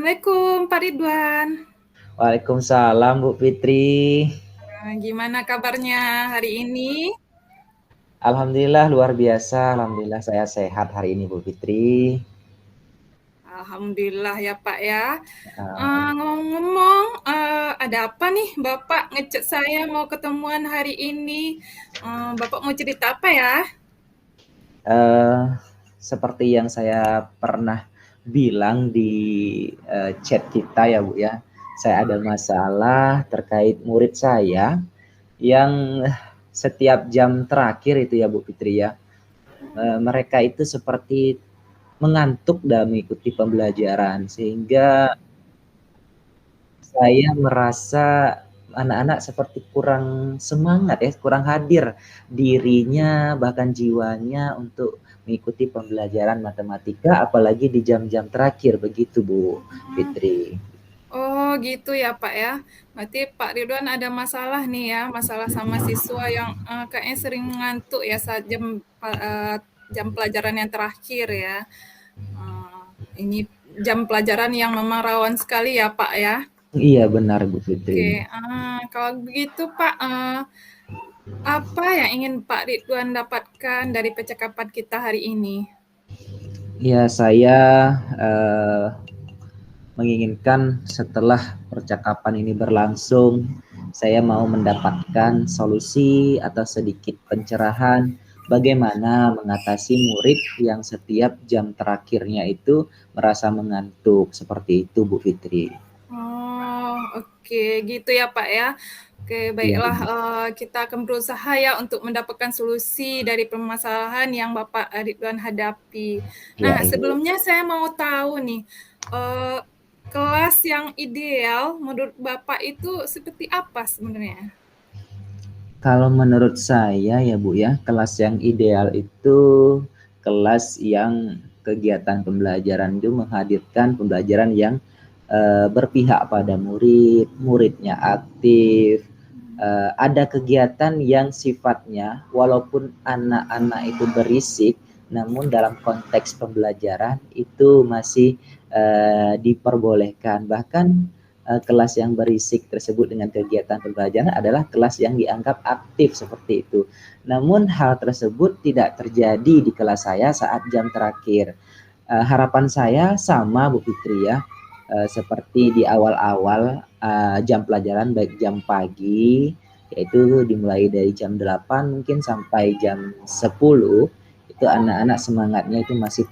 Assalamualaikum Pak Ridwan. Waalaikumsalam Bu Fitri. Gimana kabarnya hari ini? Alhamdulillah luar biasa. Alhamdulillah saya sehat hari ini Bu Fitri. Alhamdulillah ya Pak ya. Uh, Ngomong-ngomong, ada apa nih Bapak ngechat saya mau ketemuan hari ini? Bapak mau cerita apa ya? uh, Seperti yang saya pernah bilang di chat kita ya Bu ya. Saya ada masalah terkait murid saya yang setiap jam terakhir itu ya Bu Fitri ya. Mereka itu seperti mengantuk dalam mengikuti pembelajaran sehingga saya merasa anak-anak seperti kurang semangat ya, kurang hadir dirinya bahkan jiwanya untuk mengikuti pembelajaran matematika apalagi di jam-jam terakhir begitu Bu Fitri. Oh gitu ya Pak ya. Berarti Pak Ridwan ada masalah nih ya, masalah sama siswa yang kayaknya sering ngantuk ya saat jam pelajaran yang terakhir ya. Ini jam pelajaran yang memang rawan sekali ya Pak ya. Iya benar Bu Fitri. Oke, kalau begitu Pak, apa yang ingin Pak Ridwan dapatkan dari percakapan kita hari ini? Ya saya eh, menginginkan setelah percakapan ini berlangsung, saya mau mendapatkan solusi atau sedikit pencerahan bagaimana mengatasi murid yang setiap jam terakhirnya itu merasa mengantuk seperti itu Bu Fitri. Oh, oke, gitu ya Pak ya. Oke, Iya, baiklah, kita akan berusaha ya untuk mendapatkan solusi dari permasalahan yang Bapak Ridwan hadapi. iya Nah, Ibu. sebelumnya saya mau tahu nih, eee, kelas yang ideal menurut Bapak itu seperti apa sebenarnya? Kalau menurut saya ya Bu ya, kelas yang ideal itu kelas yang kegiatan pembelajaran itu menghadirkan pembelajaran yang berpihak pada murid, muridnya aktif, ada kegiatan yang sifatnya walaupun anak-anak itu berisik, namun dalam konteks pembelajaran itu masih diperbolehkan. Bahkan kelas yang berisik tersebut dengan kegiatan pembelajaran adalah kelas yang dianggap aktif seperti itu. Namun hal tersebut tidak terjadi di kelas saya saat jam terakhir. Harapan saya sama Bu Fitri ya, seperti di awal-awal jam pelajaran baik jam pagi yaitu dimulai dari jam 8 mungkin sampai jam 10 itu anak-anak semangatnya itu masih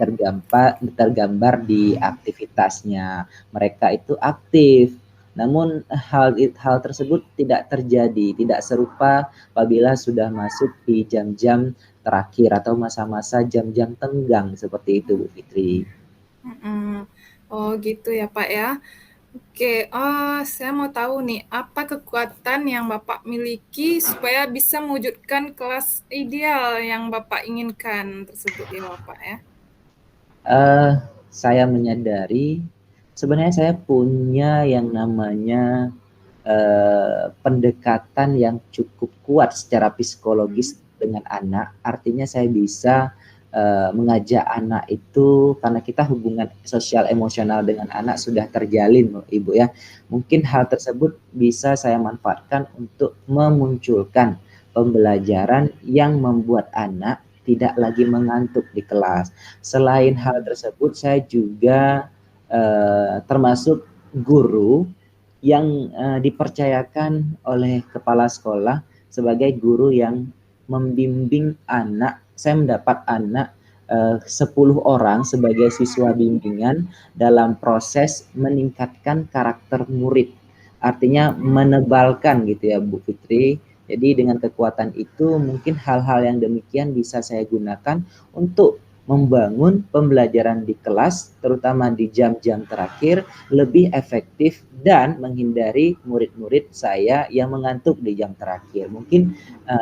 tergambar di aktivitasnya. Mereka itu aktif. Namun hal tersebut tidak terjadi, tidak serupa apabila sudah masuk di jam-jam terakhir atau masa-masa jam-jam tenggang seperti itu Bu Fitri. Mhm. Oh gitu ya Pak ya. Oke, saya mau tahu nih, apa kekuatan yang Bapak miliki supaya bisa mewujudkan kelas ideal yang Bapak inginkan tersebut ya Bapak ya? eh saya menyadari sebenarnya saya punya yang namanya pendekatan yang cukup kuat secara psikologis dengan anak. Artinya saya bisa mengajak anak itu karena kita hubungan sosial emosional dengan anak sudah terjalin Ibu ya. Mungkin hal tersebut bisa saya manfaatkan untuk memunculkan pembelajaran yang membuat anak tidak lagi mengantuk di kelas. Selain hal tersebut, saya juga termasuk guru yang dipercayakan oleh kepala sekolah sebagai guru yang membimbing anak. Saya mendapat anak 10 orang sebagai siswa bimbingan dalam proses meningkatkan karakter murid. Artinya menebalkan gitu ya Bu Fitri. Jadi dengan kekuatan itu mungkin hal-hal yang demikian bisa saya gunakan untuk membangun pembelajaran di kelas, terutama di jam-jam terakhir, lebih efektif dan menghindari murid-murid saya yang mengantuk di jam terakhir. Mungkin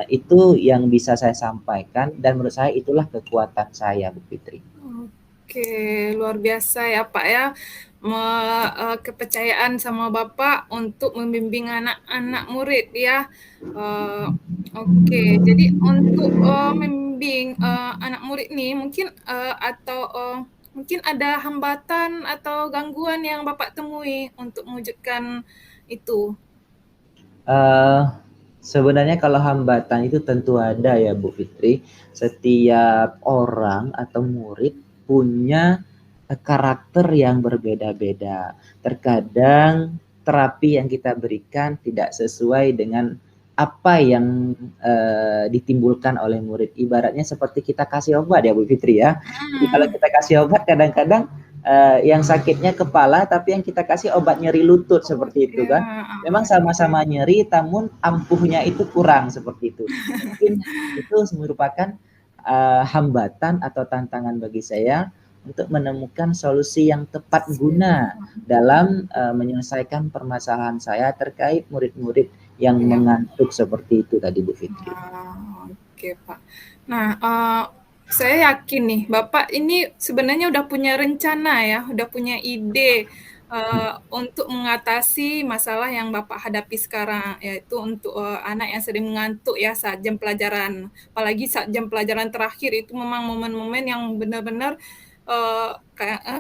itu yang bisa saya sampaikan dan menurut saya itulah kekuatan saya, Bu Fitri. Oke, luar biasa ya Pak ya, kepercayaan sama Bapak untuk membimbing anak-anak murid ya. Eee, oke, jadi untuk, membimbing, anak murid nih mungkin, atau, mungkin ada hambatan atau gangguan yang Bapak temui untuk mewujudkan itu? Eh, Sebenarnya kalau hambatan itu tentu ada ya Bu Fitri. Setiap orang atau murid punya karakter yang berbeda-beda. Terkadang terapi yang kita berikan tidak sesuai dengan apa yang ditimbulkan oleh murid. Ibaratnya seperti kita kasih obat ya Bu Fitri ya. Jadi kalau kita kasih obat kadang-kadang yang sakitnya kepala tapi yang kita kasih obat nyeri lutut seperti itu kan. Ya, Memang sama-sama nyeri, namun ampuhnya itu kurang seperti itu. Mungkin itu merupakan hambatan atau tantangan bagi saya untuk menemukan solusi yang tepat guna dalam menyelesaikan permasalahan saya terkait murid-murid yang ya. mengantuk seperti itu tadi Bu Fitri. Oke, Pak. Nah, saya yakin nih, Bapak ini sebenarnya udah punya rencana ya, udah punya ide untuk mengatasi masalah yang Bapak hadapi sekarang, yaitu untuk anak yang sering mengantuk ya saat jam pelajaran. Apalagi saat jam pelajaran terakhir itu memang momen-momen yang benar-benar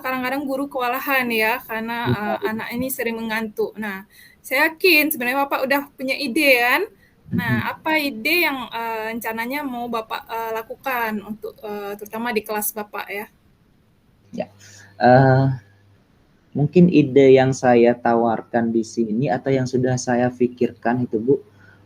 kadang-kadang guru kewalahan ya karena anak ini sering mengantuk. Nah, saya yakin sebenarnya Bapak udah punya ide kan. Nah, apa ide yang rencananya mau Bapak lakukan untuk terutama di kelas Bapak ya? Ya, mungkin ide yang saya tawarkan di sini atau yang sudah saya pikirkan itu Bu,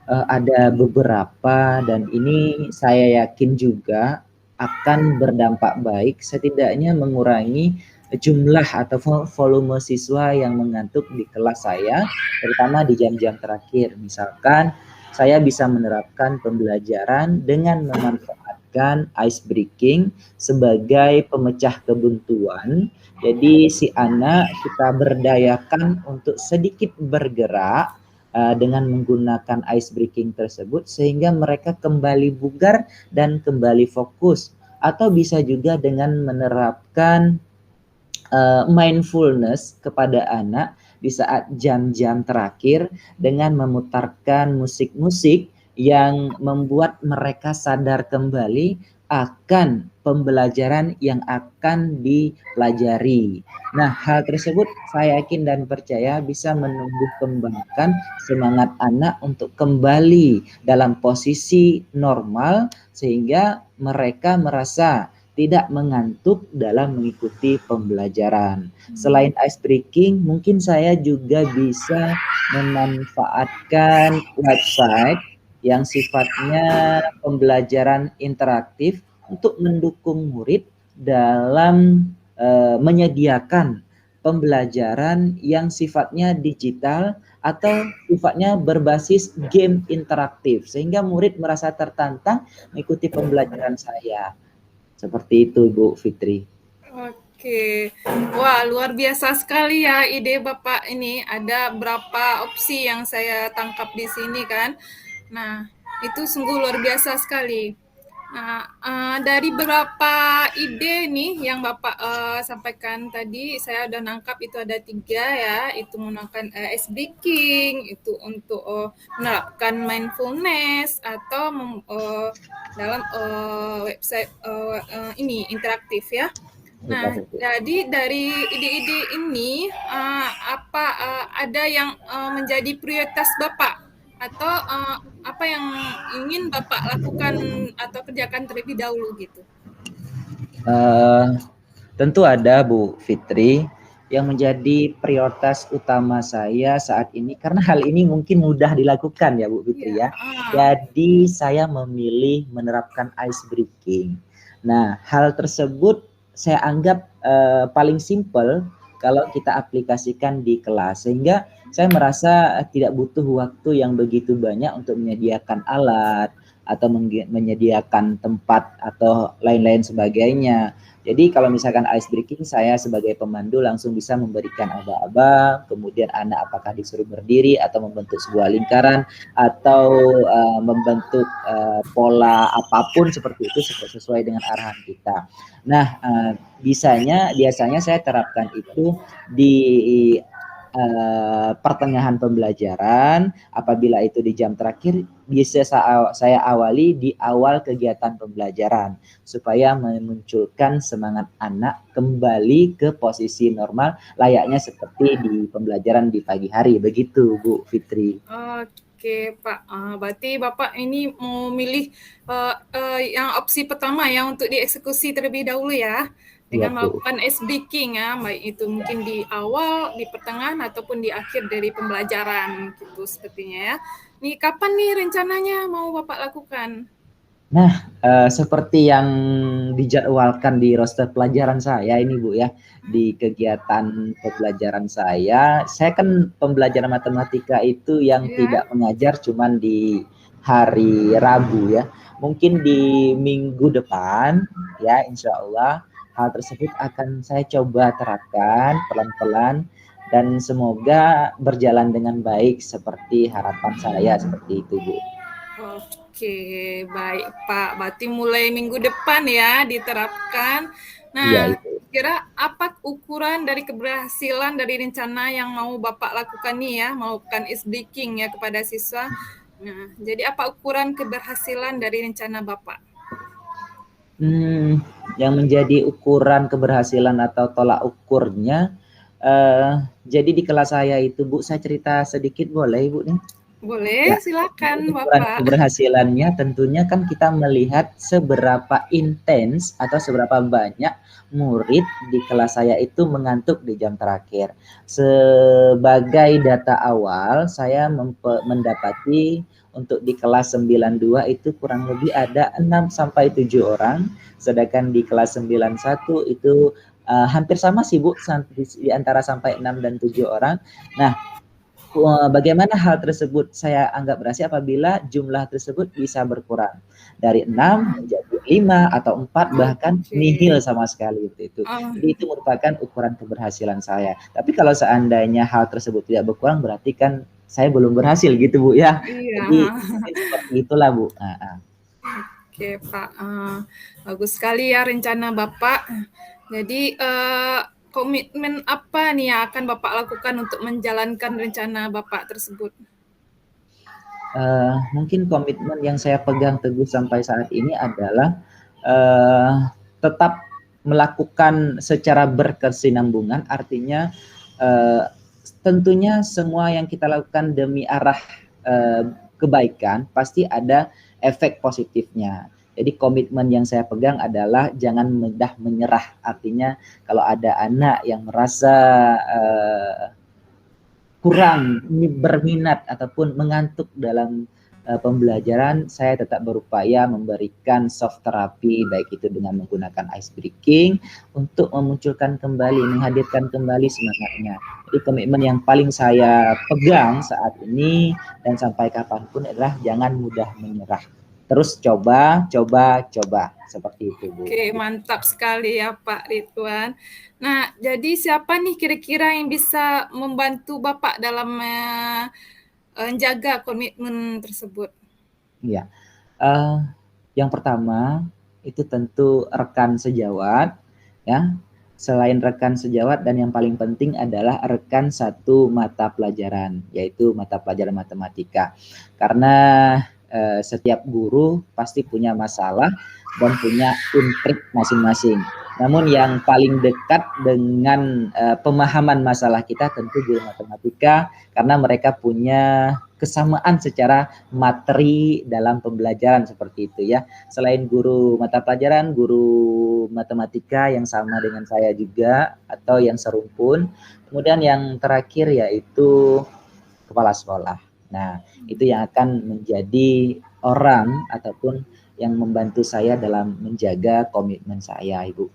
ada beberapa dan ini saya yakin juga akan berdampak baik setidaknya mengurangi jumlah atau volume siswa yang mengantuk di kelas saya, terutama di jam-jam terakhir. Misalkan saya bisa menerapkan pembelajaran dengan memanfaatkan ice breaking sebagai pemecah kebuntuan. Jadi si anak kita berdayakan untuk sedikit bergerak dengan menggunakan ice breaking tersebut sehingga mereka kembali bugar dan kembali fokus, atau bisa juga dengan menerapkan mindfulness kepada anak di saat jam-jam terakhir dengan memutarkan musik-musik yang membuat mereka sadar kembali akan pembelajaran yang akan dipelajari. Nah, hal tersebut saya yakin dan percaya bisa menumbuh kembangkan semangat anak untuk kembali dalam posisi normal sehingga mereka merasa tidak mengantuk dalam mengikuti pembelajaran. Selain ice breaking, mungkin saya juga bisa memanfaatkan website yang sifatnya pembelajaran interaktif untuk mendukung murid dalam menyediakan pembelajaran yang sifatnya digital atau sifatnya berbasis game interaktif sehingga murid merasa tertantang mengikuti pembelajaran saya. Seperti itu Bu Fitri. Oke, wah luar biasa sekali ya ide Bapak ini. Ada berapa opsi yang saya tangkap di sini kan. Nah, itu sungguh luar biasa sekali. Nah, dari beberapa ide nih yang Bapak sampaikan tadi, saya udah nangkap itu ada 3 ya, itu menggunakan ice breaking, itu untuk menerapkan mindfulness atau dalam website ini interaktif ya. Nah, jadi dari ide-ide ini apa ada yang menjadi prioritas Bapak atau apa yang ingin Bapak lakukan atau kerjakan terlebih dahulu gitu? Tentu ada Bu Fitri yang menjadi prioritas utama saya saat ini karena hal ini mungkin mudah dilakukan ya Bu Fitri Iya, ya. Jadi saya memilih menerapkan ice breaking. Nah, hal tersebut saya anggap paling simpel kalau kita aplikasikan di kelas sehingga saya merasa tidak butuh waktu yang begitu banyak untuk menyediakan alat atau menyediakan tempat atau lain-lain sebagainya. Jadi kalau misalkan ice breaking, saya sebagai pemandu langsung bisa memberikan aba-aba, kemudian anak apakah disuruh berdiri atau membentuk sebuah lingkaran atau membentuk pola apapun seperti itu sesuai dengan arahan kita. Nah, biasanya saya terapkan itu di pertengahan pembelajaran, apabila itu di jam terakhir bisa saya awali di awal kegiatan pembelajaran supaya memunculkan semangat anak kembali ke posisi normal layaknya seperti di pembelajaran di pagi hari. Begitu Bu Fitri. Oke Pak, berarti Bapak ini mau milih yang opsi pertama ya untuk dieksekusi terlebih dahulu ya, Iya dengan Bu. melakukan ice breaking ya, baik itu mungkin di awal, di pertengahan ataupun di akhir dari pembelajaran gitu sepertinya ya. Nih kapan nih rencananya mau Bapak lakukan? Nah, seperti yang dijadwalkan di roster pelajaran saya ini Bu ya, di kegiatan pembelajaran saya kan pembelajaran matematika itu yang Ya, tidak mengajar cuman di hari Rabu ya. Mungkin di minggu depan ya insya Allah hal tersebut akan saya coba terapkan pelan-pelan dan semoga berjalan dengan baik seperti harapan saya seperti itu Bu. oke, baik Pak. Berarti mulai minggu depan ya diterapkan. Iya Nah, itu. kira apa ukuran dari keberhasilan dari rencana yang mau Bapak lakukan nih ya, melakukan is breaking ya kepada siswa. Nah, jadi apa ukuran keberhasilan dari rencana Bapak? Yang menjadi ukuran keberhasilan atau tolak ukurnya, jadi di kelas saya itu Bu, saya cerita sedikit boleh Ibu nih? Boleh, Ya, silakan jadi ukuran Bapak. keberhasilannya tentunya kan kita melihat seberapa intens atau seberapa banyak murid di kelas saya itu mengantuk di jam terakhir. Sebagai data awal, saya mendapati untuk di kelas 92 itu kurang lebih ada 6 sampai 7 orang, sedangkan di kelas 91 itu hampir sama sih Bu, di antara sampai 6 dan 7 orang. Nah, bagaimana hal tersebut saya anggap berhasil apabila jumlah tersebut bisa berkurang dari 6 menjadi 5 atau 4 bahkan nihil Oke. sama sekali itu. Oh, Jadi itu merupakan ukuran keberhasilan saya. Tapi kalau seandainya hal tersebut tidak berkurang berarti kan saya belum berhasil gitu Bu ya. iya. Jadi mungkin seperti itulah Bu. Oke Pak, bagus sekali ya rencana Bapak. Jadi komitmen apa nih yang akan Bapak lakukan untuk menjalankan rencana Bapak tersebut? Mungkin komitmen yang saya pegang teguh sampai saat ini adalah uh, tetap melakukan secara berkesinambungan, artinya tentunya semua yang kita lakukan demi arah kebaikan pasti ada efek positifnya. Jadi komitmen yang saya pegang adalah jangan mudah menyerah. Artinya kalau ada anak yang merasa kurang berminat ataupun mengantuk dalam pembelajaran, saya tetap berupaya memberikan soft terapi, baik itu dengan menggunakan ice breaking untuk memunculkan kembali, menghadirkan kembali semangatnya. Jadi komitmen yang paling saya pegang saat ini dan sampai kapanpun adalah jangan mudah menyerah. Terus coba, coba, coba. Seperti itu, Bu. Oke, mantap sekali ya Pak Ridwan. Nah, jadi siapa nih kira-kira yang bisa membantu Bapak dalam menjaga komitmen tersebut? Iya. Yang pertama itu tentu rekan sejawat ya. Selain rekan sejawat dan yang paling penting adalah rekan satu mata pelajaran yaitu mata pelajaran matematika. Karena setiap guru pasti punya masalah dan punya intrik masing-masing. Namun yang paling dekat dengan pemahaman masalah kita tentu guru matematika karena mereka punya kesamaan secara materi dalam pembelajaran seperti itu ya. Selain guru mata pelajaran, guru matematika yang sama dengan saya juga atau yang serumpun. Kemudian yang terakhir yaitu kepala sekolah. Nah, itu yang akan menjadi orang ataupun yang membantu saya dalam menjaga komitmen saya, Ibu.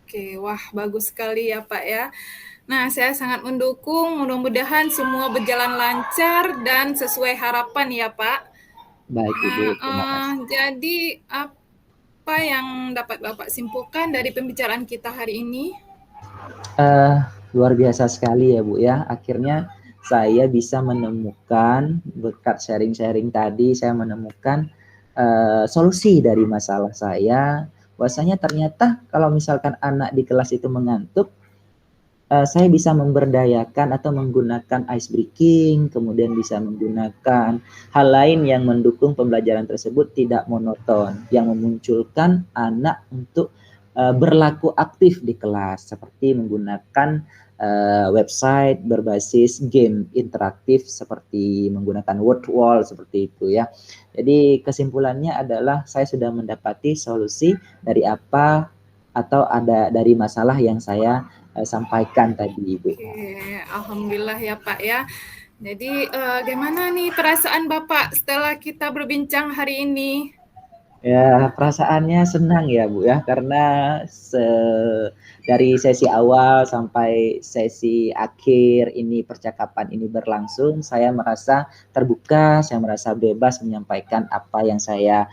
Oke, wah bagus sekali ya Pak ya. Nah, saya sangat mendukung, mudah-mudahan semua berjalan lancar dan sesuai harapan ya Pak. Baik, Ibu, Nah, terima kasih. jadi apa yang dapat Bapak simpulkan dari pembicaraan kita hari ini? Uh, Luar biasa sekali ya Bu ya. Akhirnya saya bisa menemukan berkat sharing-sharing tadi, saya menemukan solusi dari masalah saya. Bahwasanya ternyata kalau misalkan anak di kelas itu mengantuk, saya bisa memberdayakan atau menggunakan ice breaking, kemudian bisa menggunakan hal lain yang mendukung pembelajaran tersebut tidak monoton, yang memunculkan anak untuk berlaku aktif di kelas, seperti menggunakan website berbasis game interaktif seperti menggunakan word wall seperti itu ya. Jadi kesimpulannya adalah saya sudah mendapati solusi dari apa atau ada dari masalah yang saya sampaikan tadi, Ibu. Oke, alhamdulillah ya Pak ya. Jadi gimana nih perasaan Bapak setelah kita berbincang hari ini? Ya, perasaannya senang ya, Bu, ya, karena dari sesi awal sampai sesi akhir ini percakapan ini berlangsung, saya merasa terbuka, saya merasa bebas menyampaikan apa yang saya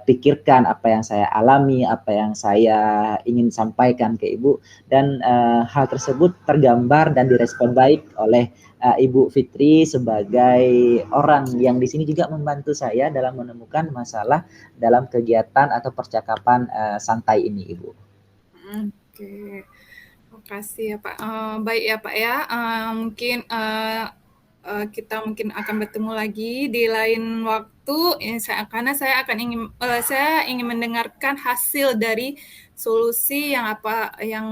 pikirkan, apa yang saya alami, apa yang saya ingin sampaikan ke Ibu, dan hal tersebut tergambar dan direspon baik oleh Ibu Fitri sebagai orang yang di sini juga membantu saya dalam menemukan masalah dalam kegiatan atau percakapan santai ini, Ibu. Oke, makasih ya Pak. Baik ya Pak ya. Mungkin kita mungkin akan bertemu lagi di lain waktu. Karena saya ingin mendengarkan hasil dari solusi yang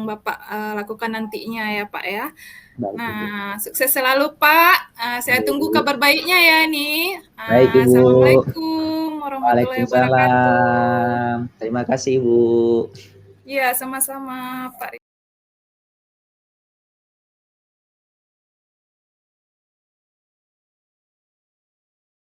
Bapak lakukan nantinya ya Pak ya. Baik, Ibu. Nah, sukses selalu Pak. Saya tunggu Ibu. kabar baiknya ya nih. Baik, Ibu. Assalamualaikum warahmatullahi wabarakatuh. Waalaikumsalam. Terima kasih, Ibu. Iya, sama-sama Pak.